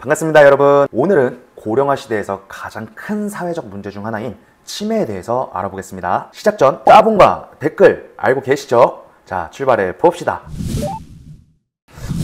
반갑습니다, 여러분. 오늘은 고령화 시대에서 가장 큰 사회적 문제 중 하나인 치매에 대해서 알아보겠습니다. 시작 전 따봉과 댓글 알고 계시죠? 자, 출발해 봅시다.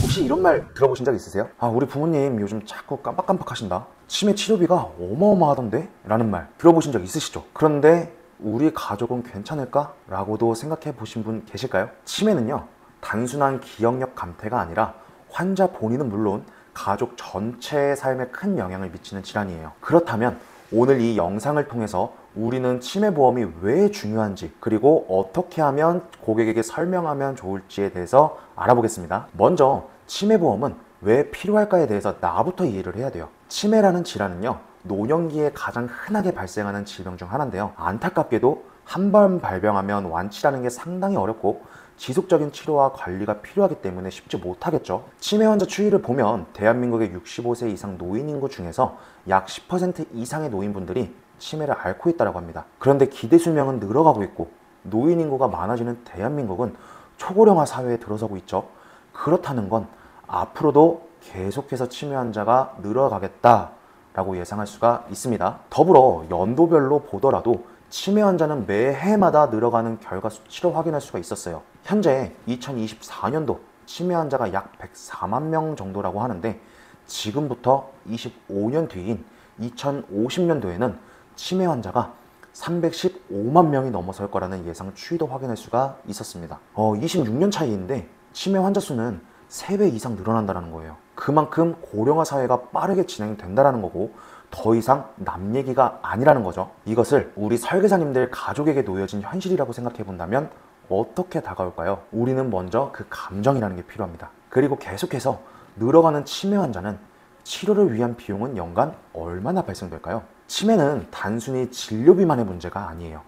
혹시 이런 말 들어보신 적 있으세요? 우리 부모님 요즘 자꾸 깜빡깜빡 하신다. 치매 치료비가 어마어마하던데? 라는 말 들어보신 적 있으시죠? 그런데 우리 가족은 괜찮을까? 라고도 생각해 보신 분 계실까요? 치매는요, 단순한 기억력 감퇴가 아니라 환자 본인은 물론 가족 전체의 삶에 큰 영향을 미치는 질환이에요. 그렇다면 오늘 이 영상을 통해서 우리는 치매보험이 왜 중요한지, 그리고 어떻게 하면 고객에게 설명하면 좋을지에 대해서 알아보겠습니다. 먼저 치매보험은 왜 필요할까에 대해서 나부터 이해를 해야 돼요. 치매라는 질환은요, 노년기에 가장 흔하게 발생하는 질병 중 하나인데요, 안타깝게도 한 번 발병하면 완치라는 게 상당히 어렵고 지속적인 치료와 관리가 필요하기 때문에 쉽지 못하겠죠. 치매 환자 추이를 보면 대한민국의 65세 이상 노인 인구 중에서 약 10% 이상의 노인분들이 치매를 앓고 있다고 합니다. 그런데 기대 수명은 늘어가고 있고 노인 인구가 많아지는 대한민국은 초고령화 사회에 들어서고 있죠. 그렇다는 건 앞으로도 계속해서 치매 환자가 늘어가겠다라고 예상할 수가 있습니다. 더불어 연도별로 보더라도 치매 환자는 매해마다 늘어가는 결과 수치로 확인할 수가 있었어요. 현재 2024년도 치매 환자가 약 104만 명 정도라고 하는데, 지금부터 25년 뒤인 2050년도에는 치매 환자가 315만 명이 넘어설 거라는 예상 추이도 확인할 수가 있었습니다. 26년 차이인데 치매 환자 수는 3배 이상 늘어난다는 거예요. 그만큼 고령화 사회가 빠르게 진행된다는 거고 더 이상 남 얘기가 아니라는 거죠. 이것을 우리 설계사님들 가족에게 놓여진 현실이라고 생각해 본다면 어떻게 다가올까요? 우리는 먼저 그 감정이라는 게 필요합니다. 그리고 계속해서 늘어가는 치매 환자는 치료를 위한 비용은 연간 얼마나 발생될까요? 치매는 단순히 진료비만의 문제가 아니에요.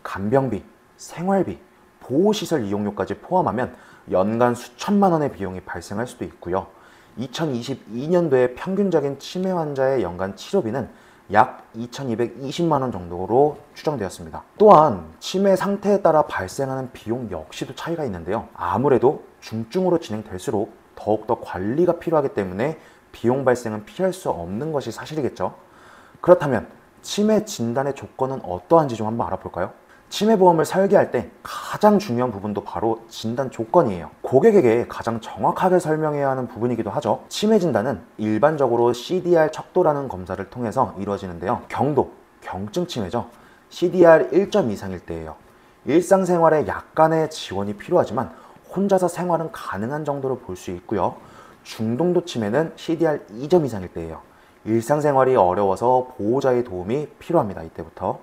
간병비, 생활비, 보호시설 이용료까지 포함하면 연간 수천만 원의 비용이 발생할 수도 있고요. 2022년도에 평균적인 치매 환자의 연간 치료비는 약 2,220만 원 정도로 추정되었습니다. 또한 치매 상태에 따라 발생하는 비용 역시도 차이가 있는데요, 아무래도 중증으로 진행될수록 더욱더 관리가 필요하기 때문에 비용 발생은 피할 수 없는 것이 사실이겠죠. 그렇다면 치매 진단의 조건은 어떠한지 좀 한번 알아볼까요? 치매보험을 설계할 때 가장 중요한 부분도 바로 진단 조건이에요. 고객에게 가장 정확하게 설명해야 하는 부분이기도 하죠. 치매 진단은 일반적으로 CDR 척도라는 검사를 통해서 이루어지는데요, 경도, 경증 치매죠. CDR 1점 이상일 때예요. 일상생활에 약간의 지원이 필요하지만 혼자서 생활은 가능한 정도로 볼 수 있고요. 중동도 치매는 CDR 2점 이상일 때예요. 일상생활이 어려워서 보호자의 도움이 필요합니다. 이때부터.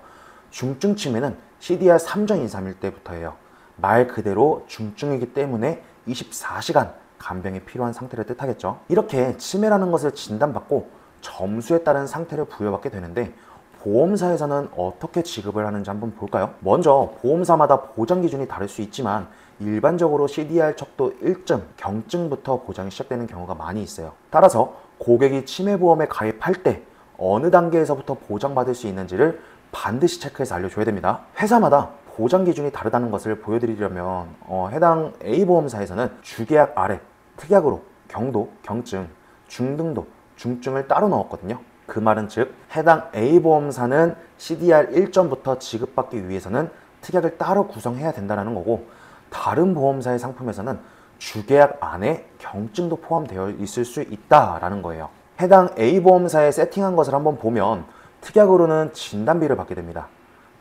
중증 치매는 CDR 3점 이상일 때부터예요. 말 그대로 중증이기 때문에 24시간 간병이 필요한 상태를 뜻하겠죠. 이렇게 치매라는 것을 진단받고 점수에 따른 상태를 부여받게 되는데, 보험사에서는 어떻게 지급을 하는지 한번 볼까요? 먼저 보험사마다 보장 기준이 다를 수 있지만 일반적으로 CDR 척도 1점 경증부터 보장이 시작되는 경우가 많이 있어요. 따라서 고객이 치매보험에 가입할 때 어느 단계에서부터 보장받을 수 있는지를 반드시 체크해서 알려줘야 됩니다. 회사마다 보장 기준이 다르다는 것을 보여드리려면 해당 A보험사에서는 주계약 아래 특약으로 경도, 경증, 중등도, 중증을 따로 넣었거든요. 그 말은 즉 해당 A보험사는 CDR 1점부터 지급받기 위해서는 특약을 따로 구성해야 된다는 거고, 다른 보험사의 상품에서는 주계약 안에 경증도 포함되어 있을 수 있다라는 거예요. 해당 A보험사에 세팅한 것을 한번 보면 특약으로는 진단비를 받게 됩니다.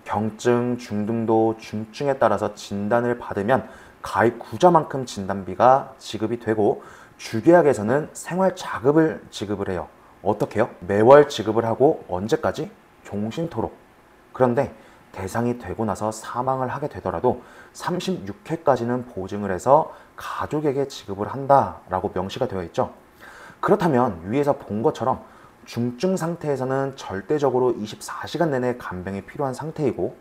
경증, 중등도, 중증에 따라서 진단을 받으면 가입 구자만큼 진단비가 지급이 되고, 주계약에서는 생활자급을 지급을 해요. 어떻게 해요? 매월 지급을 하고 언제까지? 종신토록. 그런데 대상이 되고 나서 사망을 하게 되더라도 36회까지는 보증을 해서 가족에게 지급을 한다라고 명시가 되어 있죠. 그렇다면 위에서 본 것처럼 중증 상태에서는 절대적으로 24시간 내내 간병이 필요한 상태이고,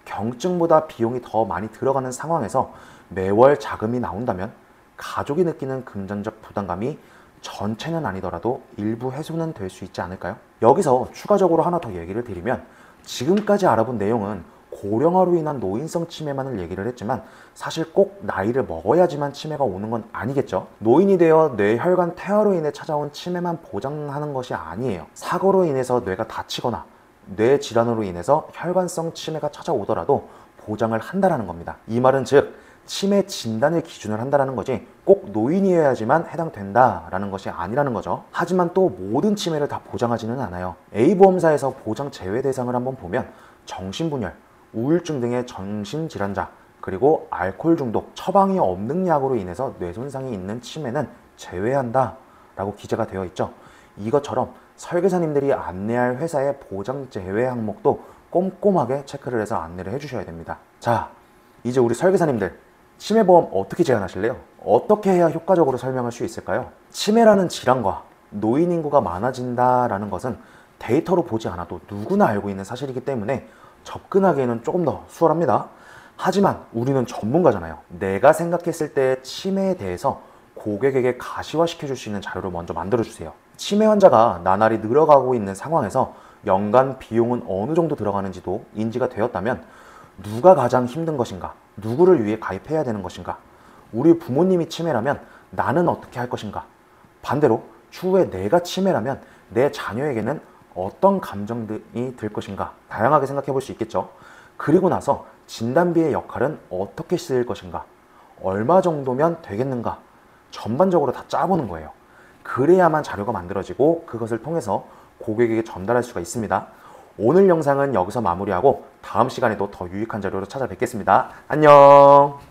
경증보다 비용이 더 많이 들어가는 상황에서 매월 자금이 나온다면 가족이 느끼는 금전적 부담감이 전체는 아니더라도 일부 해소는 될 수 있지 않을까요? 여기서 추가적으로 하나 더 얘기를 드리면, 지금까지 알아본 내용은 고령화로 인한 노인성 치매만을 얘기를 했지만 사실 꼭 나이를 먹어야지만 치매가 오는 건 아니겠죠. 노인이 되어 뇌혈관 퇴화로 인해 찾아온 치매만 보장하는 것이 아니에요. 사고로 인해서 뇌가 다치거나 뇌 질환으로 인해서 혈관성 치매가 찾아오더라도 보장을 한다라는 겁니다. 이 말은 즉 치매 진단을 기준으로 한다는 거지 꼭 노인이어야지만 해당된다라는 것이 아니라는 거죠. 하지만 또 모든 치매를 다 보장하지는 않아요. A보험사에서 보장 제외 대상을 한번 보면 정신분열, 우울증 등의 정신질환자, 그리고 알코올 중독, 처방이 없는 약으로 인해서 뇌손상이 있는 치매는 제외한다 라고 기재가 되어 있죠. 이것처럼 설계사님들이 안내할 회사의 보장 제외 항목도 꼼꼼하게 체크를 해서 안내를 해주셔야 됩니다. 자, 이제 우리 설계사님들 치매보험 어떻게 제안하실래요? 어떻게 해야 효과적으로 설명할 수 있을까요? 치매라는 질환과 노인 인구가 많아진다라는 것은 데이터로 보지 않아도 누구나 알고 있는 사실이기 때문에 접근하기에는 조금 더 수월합니다. 하지만 우리는 전문가잖아요. 내가 생각했을 때 치매에 대해서 고객에게 가시화시켜 줄 수 있는 자료를 먼저 만들어 주세요. 치매 환자가 나날이 늘어가고 있는 상황에서 연간 비용은 어느 정도 들어가는지도 인지가 되었다면 누가 가장 힘든 것인가? 누구를 위해 가입해야 되는 것인가? 우리 부모님이 치매라면 나는 어떻게 할 것인가? 반대로 추후에 내가 치매라면 내 자녀에게는 어떤 감정들이 들 것인가? 다양하게 생각해 볼 수 있겠죠. 그리고 나서 진단비의 역할은 어떻게 쓰일 것인가? 얼마 정도면 되겠는가? 전반적으로 다 짜보는 거예요. 그래야만 자료가 만들어지고 그것을 통해서 고객에게 전달할 수가 있습니다. 오늘 영상은 여기서 마무리하고 다음 시간에도 더 유익한 자료로 찾아뵙겠습니다. 안녕!